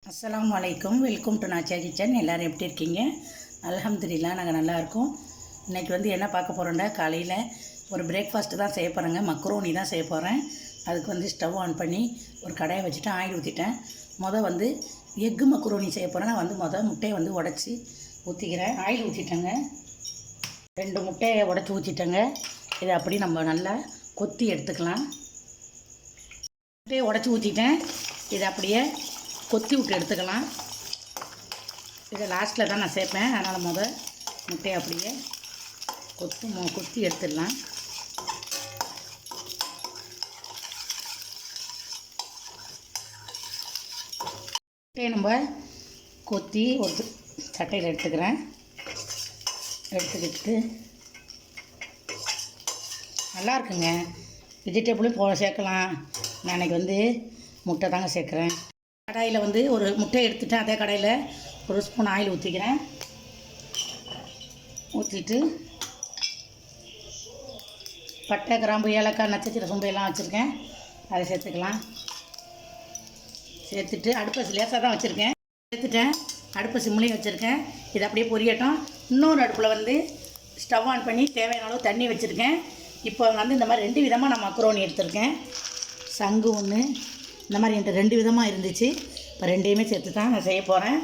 அஸ்ஸலாமு அலைக்கும். Welcome to Nachiya kitchen. எல்லோரும் எப்படி இருக்கீங்க? அல்ஹம்துலில்லாஹ் நாங்கள் நல்லாயிருக்கோம். இன்றைக்கி என்ன பார்க்க போகிறோன்னா, காலையில் ஒரு பிரேக்ஃபாஸ்ட்டு தான் செய்ய போகிறேங்க. மக்ரோனி தான் செய்ய போகிறேன். அதுக்கு ஸ்டவ் ஆன் பண்ணி ஒரு கடாயை வச்சுட்டு ஆயில் ஊற்றிட்டேன். எக்கு மக்ரோனி செய்ய போகிறேன். நான் முட்டையை உடச்சி ஊற்றிக்கிறேன். ஆயில் ஊற்றிட்டேங்க. 2 முட்டையை உடச்சி ஊற்றிட்டேங்க. இதை அப்படி நம்ம நல்லா கொத்தி எடுத்துக்கலாம். முட்டையை உடச்சி ஊற்றிட்டேன். இதை அப்படியே கொத்தி விட்டு எடுத்துக்கலாம். இதை லாஸ்ட்டில் தான் நான் சேர்ப்பேன். அதனால் முட்டையை அப்படியே கொத்தி எடுத்துடலாம். முட்டையை நம்ம கொத்தி ஒரு சட்டையில் எடுத்துக்கிறேன். எடுத்துக்கிட்டு நல்லா இருக்குங்க. வெஜிடபிளும் சேர்க்கலாம். நான் இன்றைக்கி முட்டை தாங்க சேர்க்குறேன். கடாயில் ஒரு முட்டை எடுத்துட்டேன். அதே கடாயில் ஒரு ஸ்பூன் ஆயில் ஊற்றிக்கிறேன். ஊற்றிட்டு பட்டை, கிராம்பு, ஏலக்காய், நட்சத்திர சோம்பு எல்லாம் வச்சுருக்கேன். அதை சேர்த்துக்கலாம். சேர்த்துட்டு அடுப்பை லேசாக தான் வச்சுருக்கேன். சேர்த்துட்டேன். அடுப்பை சிம்லேயும் வச்சுருக்கேன். இது அப்படியே பொரியட்டும். இன்னொரு அடுப்பில் ஸ்டவ் ஆன் பண்ணி தேவையான அளவு தண்ணி வச்சுருக்கேன். இப்போ இந்த மாதிரி 2 விதமாக நான் மக்ரோனி எடுத்திருக்கேன். சங்கு ஒன்று, இந்த மாதிரி என்கிட்ட 2 விதமாக இருந்துச்சு. இப்போ 2யுமே சேர்த்து தான் நான் செய்ய போகிறேன்.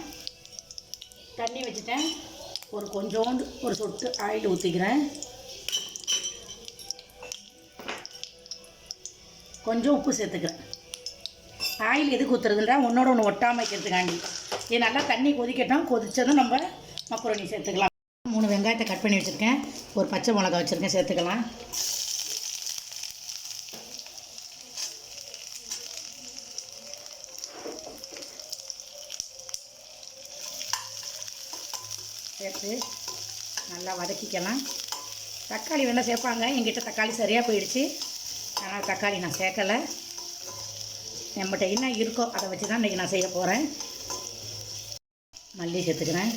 தண்ணி வச்சுட்டேன். கொஞ்சோண்டு ஒரு சொட்டு ஆயில் ஊற்றிக்கிறேன். கொஞ்சம் உப்பு சேர்த்துக்கிறேன். ஆயில் எதுக்கு ஊற்றுறதுன்றா ஒன்றோட ஒன்று ஒட்டாமல் வைக்கிறதுக்காண்டி. இது நல்லா தண்ணி கொதிக்கட்டும். கொதித்ததும் நம்ம மக்ரோனி சேர்த்துக்கலாம். 3 வெங்காயத்தை கட் பண்ணி வச்சுருக்கேன். ஒரு பச்சை மிளகா வச்சுருக்கேன், சேர்த்துக்கலாம். சேர்த்து நல்லா வதக்கிக்கலாம். தக்காளி வேணால் சேர்ப்பாங்க. எங்கிட்ட தக்காளி சரியாக போயிடுச்சு. அதனால் தக்காளி நான் சேர்க்கலை. நம்மகிட்ட என்ன இருக்கோ அதை வச்சு தான் இன்றைக்கி நான் செய்ய போகிறேன். மல்லி சேர்த்துக்கிறேன்.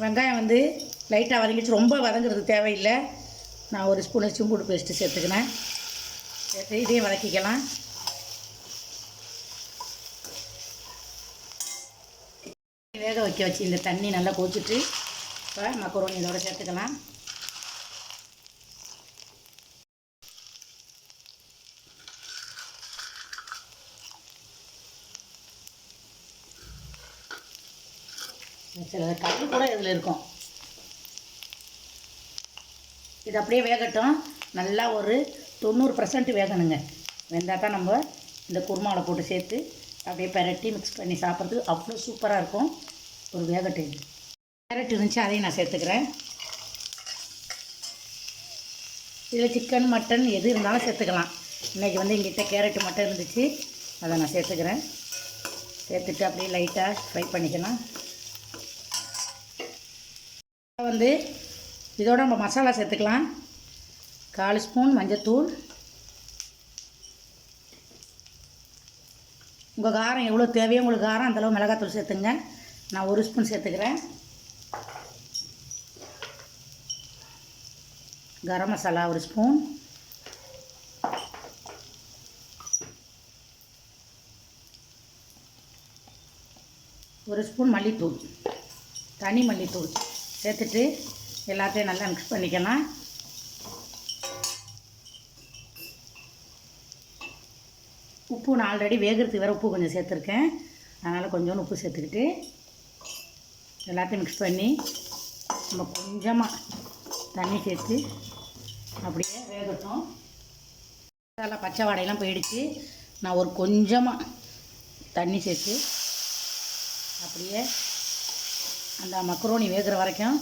வெங்காயம் லைட்டாக வதங்கிச்சு. ரொம்ப வதங்குறது தேவையில்லை. நான் ஒரு ஸ்பூன் இஞ்சி பூண்டு பேஸ்ட்டு சேர்த்துக்கிறேன். சேர்த்து இதையும் வதக்கிக்கலாம். வேக வைக்க வச்சு இந்த தண்ணி நல்லா கொதிச்சுட்டு இப்போ மக்ரோனி இதோட சேர்த்துக்கலாம். சில கல் கூட இதில் இருக்கும். இது அப்படியே வேகட்டும். நல்லா ஒரு 90% வேகணுங்க. வெந்தால் தான் நம்ம இந்த குருமாவில் போட்டு சேர்த்து அப்படியே பெரட்டி மிக்ஸ் பண்ணி சாப்பிட்றதுக்கு அவ்வளோ சூப்பராக இருக்கும். ஒரு வேகட்டு இது கேரட் இருந்துச்சு, அதையும் நான் சேர்த்துக்கிறேன். இதில் சிக்கன், மட்டன் எது இருந்தாலும் சேர்த்துக்கலாம். இன்றைக்கி எங்கிட்ட கேரட்டு மட்டன் இருந்துச்சு, அதை நான் சேர்த்துக்கிறேன். சேர்த்துட்டு அப்படியே லைட்டாக ஃப்ரை பண்ணிக்கலாம். இதோட நம்ம மசாலா சேர்த்துக்கலாம். 1/4 ஸ்பூன் மஞ்சத்தூள். உங்கள் காரம் எவ்வளோ தேவையோ உங்களுக்கு காரம் அந்தளவு மிளகாத்தூள் சேர்த்துங்க. நான் 1 ஸ்பூன் சேர்த்துக்கிறேன். கரம் மசாலா 1 ஸ்பூன். ஒரு ஸ்பூன் மல்லித்தூள், தனி மல்லித்தூள் சேர்த்துட்டு எல்லாத்தையும் நல்லா மிக்ஸ் பண்ணிக்கலாம். உப்பு நான் ஆல்ரெடி வேகிறதுக்கு வேறு உப்பு கொஞ்சம் சேர்த்துருக்கேன். அதனால் கொஞ்சோண்டு உப்பு சேர்த்துக்கிட்டு எல்லாத்தையும் மிக்ஸ் பண்ணி நம்ம கொஞ்சமாக தண்ணி சேர்த்து அப்படியே வேகட்டும். நல்லா பச்சை வாடையெல்லாம் போயிடுச்சு. நான் ஒரு கொஞ்சமாக தண்ணி சேர்த்து அப்படியே அந்த மக்ரோனி வேகிற வரைக்கும்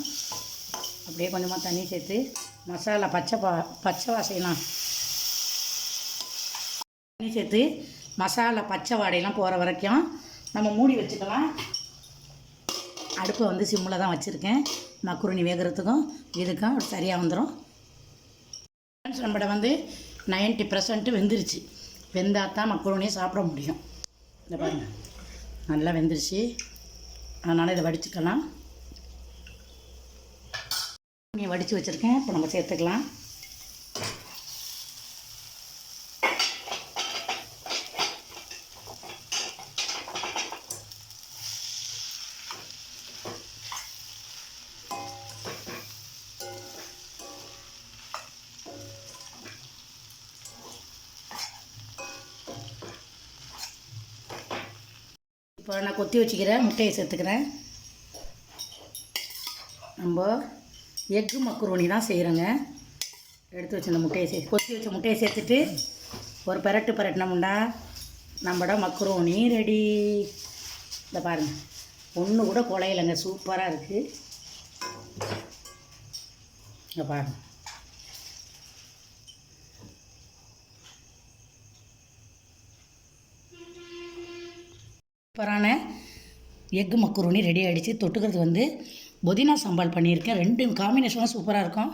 அப்படியே கொஞ்சமாக தண்ணி சேர்த்து மசாலா பச்சை வாசையெல்லாம் தண்ணி சேர்த்து மசாலா பச்சை வாடையெல்லாம் போகிற வரைக்கும் நம்ம மூடி வச்சுக்கலாம். அடுப்பை சிம்மில் தான் வச்சுருக்கேன். மக்ரோனி வேகிறதுக்கும் இதுக்கும் சரியாக வந்துடும். நம்மகிட்ட 90% வெந்துருச்சு. வெந்தால் தான் மக்ரோனியை சாப்பிட முடியும். இந்த பாருங்கள், நல்லா வெந்துருச்சு. அதனால் இதை வடிச்சுக்கலாம். வடித்து வச்சுருக்கேன். இப்போ நம்ம சேர்த்துக்கலாம். இப்போ நான் கொத்தி வச்சுக்கிறேன் முட்டையை சேர்த்துக்கிறேன். நம்ம எக்கு மக்ரூனி தான் செய்கிறோங்க. எடுத்து வச்ச முட்டையை கொத்தி வச்ச முட்டையை சேர்த்துட்டு ஒரு பரட்டினோம்னா நம்மட மக்ரூனி ரெடி. இந்த பாருங்கள், ஒன்று கூட குலையிலங்க, சூப்பராக இருக்குது. இங்கே பாருங்கள், சூப்பரான எக்கு மக்ரூனி ரெடி ஆகிடுச்சு. தொட்டுக்கிறது வந்து புதினா சாம்பார் பண்ணியிருக்கேன். 2 காம்பினேஷனும் சூப்பராக இருக்கும்.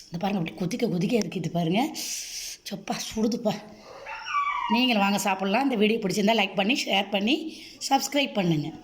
இந்த பாருங்கள், அப்படி கொதிக்க இருக்குது பாருங்கள். சொப்பா சுடுதுப்பா. நீங்களும் வாங்க சாப்பிட்லாம். இந்த வீடியோ பிடிச்சிருந்தால் லைக் பண்ணி ஷேர் பண்ணி சப்ஸ்கிரைப் பண்ணுங்கள்.